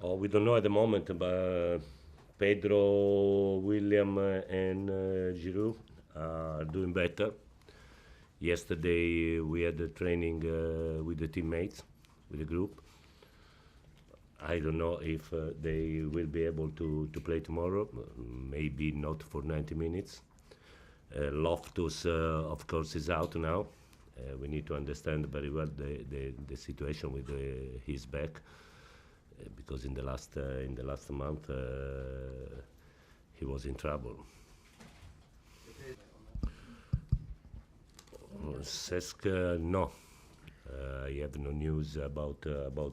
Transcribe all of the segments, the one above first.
Oh, we don't know at the moment, but Pedro, William, and Giroud are doing better. Yesterday we had a training with the teammates, with the group. I don't know if they will be able to play tomorrow. Maybe not for 90 minutes. Loftus, of course, is out now. We need to understand very well the situation with his back, because in the last month he was in trouble. Cesc, no, I have no news about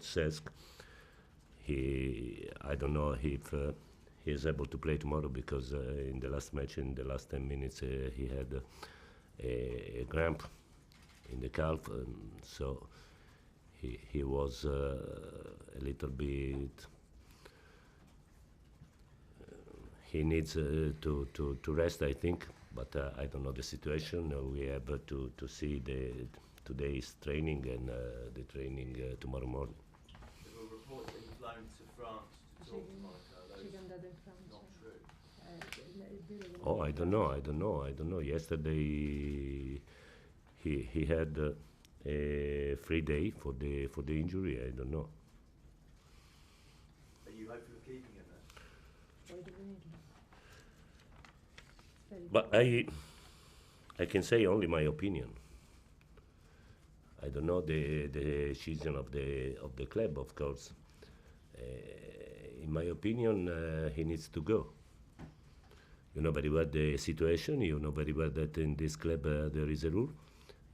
Cesc. I don't know if he is able to play tomorrow because in the last match, in the last 10 minutes, he had a cramp in the calf, so he was a little bit. He needs to rest, I think, but I don't know the situation. We have to see today's training and the training tomorrow morning. There were reports that he's flown to France to talk to Monaco. Those not true. Oh, I don't know. Yesterday he had a free day for the injury. I don't know. Are you hopeful of keeping him then? But I can say only my opinion. I don't know the decision of the club, of course. In my opinion, he needs to go. You know very well the situation. You know very well that in this club there is a rule.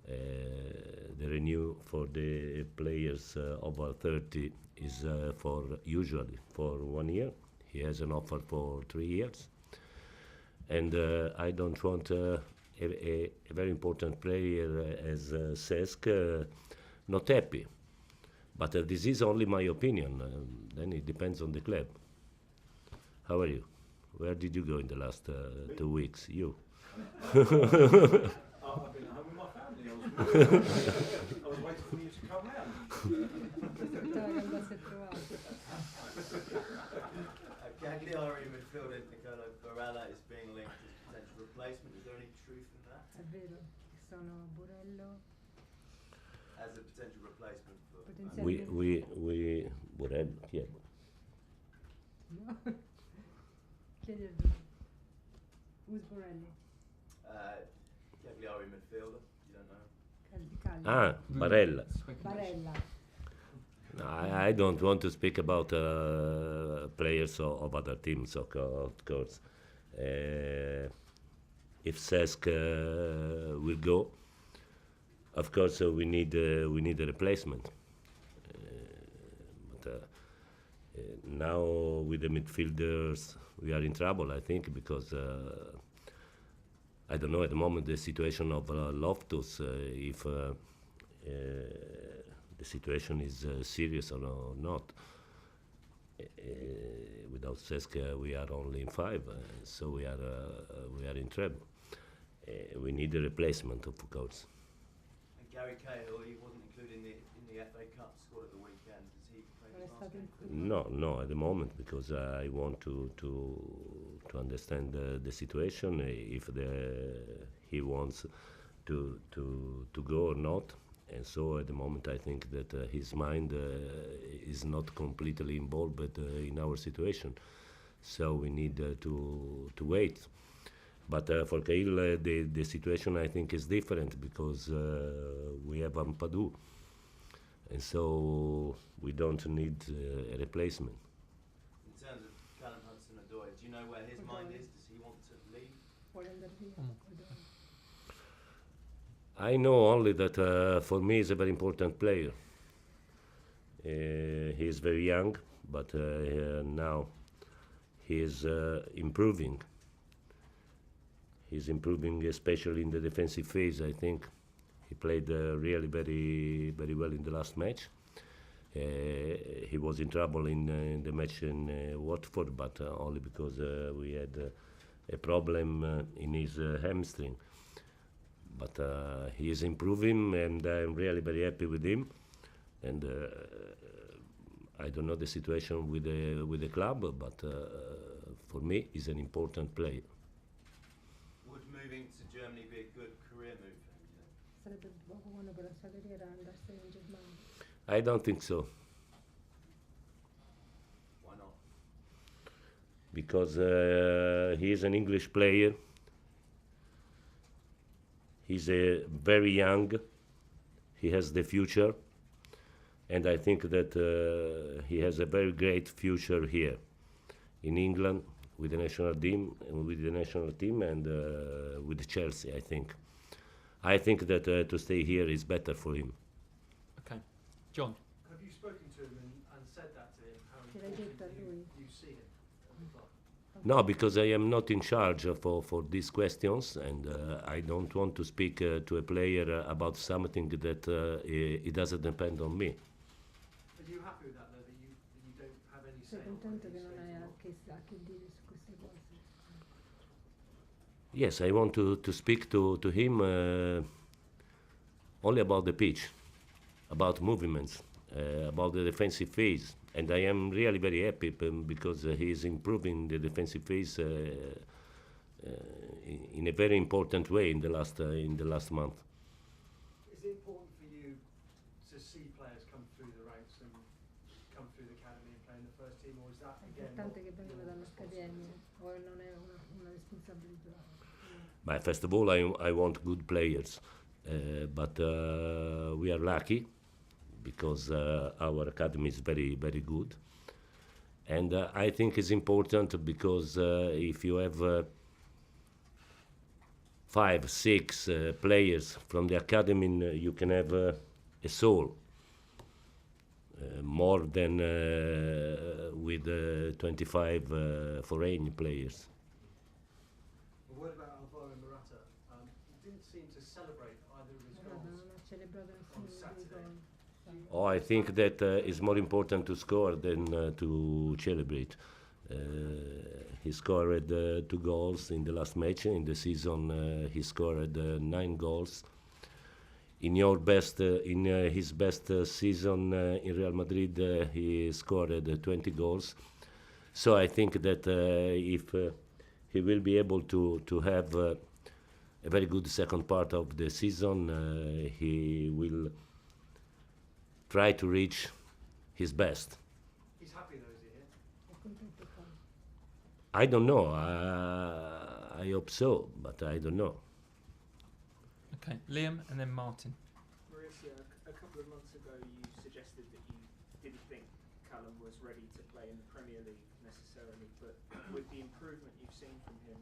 The renew for the players over 30 is usually for 1 year. He has an offer for 3 years, and I don't want a very important player as Cesc not happy. But this is only my opinion. Then it depends on the club. How are you? Where did you go in the last 2 weeks? You? I've been at home with my family. I was waiting for you to come round. Cagliari midfielder Nicola Barella is being linked as potential replacement. Is there any truth in that? È vero, sono Burello. As a potential replacement for We Borello, chi è? No? Chiedi a Who's Borelli? Cagliari midfielder. You don't know. Caldi. Ah, Barella. Barella. No, I don't want to speak about players of other teams, of course. If Cesc will go, of course we need a replacement. But now with the midfielders we are in trouble, I think, because I don't know at the moment the situation of Loftus, if the situation is serious or not. Without Cesc, we are only in five, so we are in trouble. We need a replacement, of course. And Gary Cahill, he wasn't included in the FA Cup squad at the weekend. Does he play his last game? No, at the moment, because I want to understand the situation, if he wants to go or not. And so at the moment I think that his mind is not completely involved in our situation. So we need to wait. But for Cahill, the situation I think is different, because we have Ampadu. And so we don't need a replacement. In terms of Callum Hudson-Odoi, do you know where his mind is? Does he want to leave? I know only that for me he's a very important player. He is very young, but now he is improving. He's improving, especially in the defensive phase, I think. He played really very, very well in the last match. He was in trouble in the match in Watford, but only because we had a problem in his hamstring. But he is improving, and I'm really very happy with him. And I don't know the situation with the club, but for me, he's an important player. Would moving to Germany be a good career move for him, do you think? Sarebbe buono per la sua carriera andarsene in Germania. I don't think so, Why not? because he is an English player. He's very young. He has the future, and I think that he has a very great future here in England with the national team, and with Chelsea. I think that to stay here is better for him. Okay. John? Have you spoken to him and said that to him? How Gliel'hai important detto a lui? you see him at the club? No, because I am not in charge for these questions, and I don't want to speak to a player about something that it doesn't depend on me. Are you happy with that, though, that you don't have any say Sei on contento whether che he non stays hai or not? a che dire su queste cose? Yes, I want to speak to him only about the pitch, about movements, about the defensive phase. And I am really very happy because he is improving the defensive phase in a very important way in the last month. Is it important for you to see players come through the ranks and come through the academy and play in the first team, or is that È again importante not che vengono your dall'accademia responsibility? o non è una responsabilità? But first of all, I want good players, but we are lucky because our academy is very, very good. And I think it's important because if you have 5, 6 players from the academy, you can have a soul more than with 25 foreign players. A word about Alvaro Morata. He didn't seem to celebrate either of his Guarda, goals. non ha celebrato On nessuno dei Saturday. gol. Oh, I think that it's more important to score than to celebrate. He scored 2 goals in the last match. In the season, he scored 9 goals. In his best season in Real Madrid, he scored 20 goals. So I think that if he will be able to have a very good second part of the season, he will try to reach his best. He's happy though, is he? Yeah? È contento qua. I don't know. I hope so, but I don't know. Okay. Liam and then Martin. Maurizio, a couple of months ago you suggested that you didn't think Callum was ready to play in the Premier League necessarily, but with the improvement you've seen from him,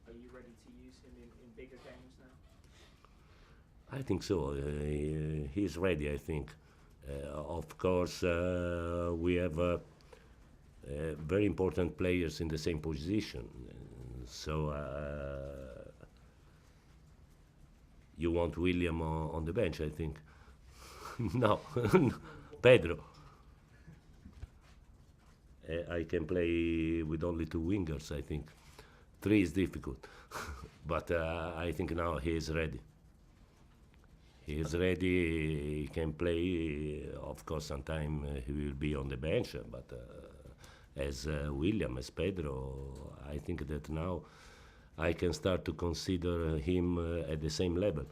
are you ready to use him in bigger games now? I think so. He's ready, I think. Of course, we have very important players in the same position. So you want William on the bench, I think. No, Pedro. I can play with only 2 wingers, I think. 3 is difficult. But I think now he is ready. He is ready, he can play. Of course, sometimes he will be on the bench, but as William, as Pedro, I think that now I can start to consider him at the same level.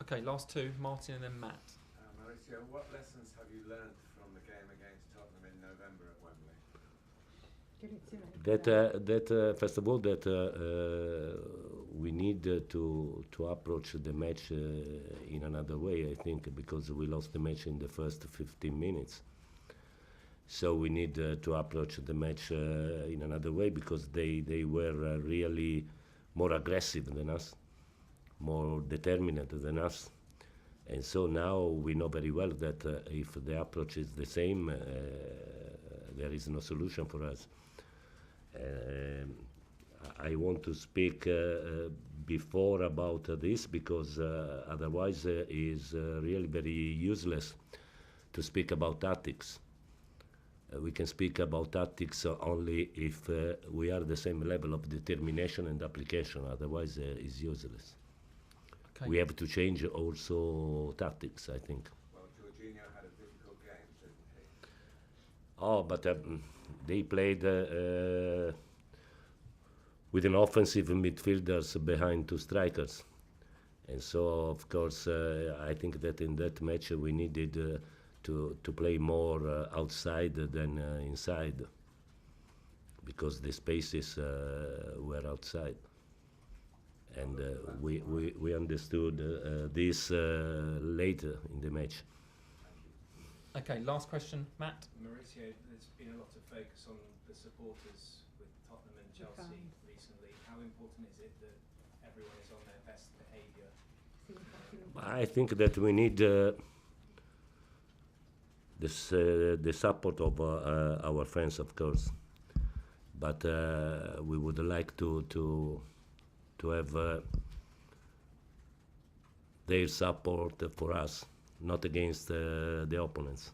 Okay, last 2, Martin and then Matt. Maurizio, what lessons have you learned from the game against Tottenham in November at Wembley? Che lezione hai That first of all, that we need to approach the match in another way, I think, because we lost the match in the first 15 minutes. So we need to approach the match in another way because they were really more aggressive than us, more determined than us. And so now we know very well that if the approach is the same, there is no solution for us. I want to speak before about this because otherwise it's really very useless to speak about tactics. We can speak about tactics only if we are the same level of determination and application, otherwise it's useless. Okay. We have to change also tactics, I think. Well, Jorginho had a difficult game, didn't he? Oh, but they played with an offensive midfielders behind two strikers. And so, of course, I think that in that match we needed to play more outside than inside, because the spaces were outside. And we understood this later in the match. Okay, last question, Matt. Maurizio, there's been a lot of focus on the supporters with Tottenham and Chelsea recently. How important is it that everyone is on their best behaviour? Sì, infatti non I think that we need the support of our fans, of course, but we would like to have their support for us, not against the opponents.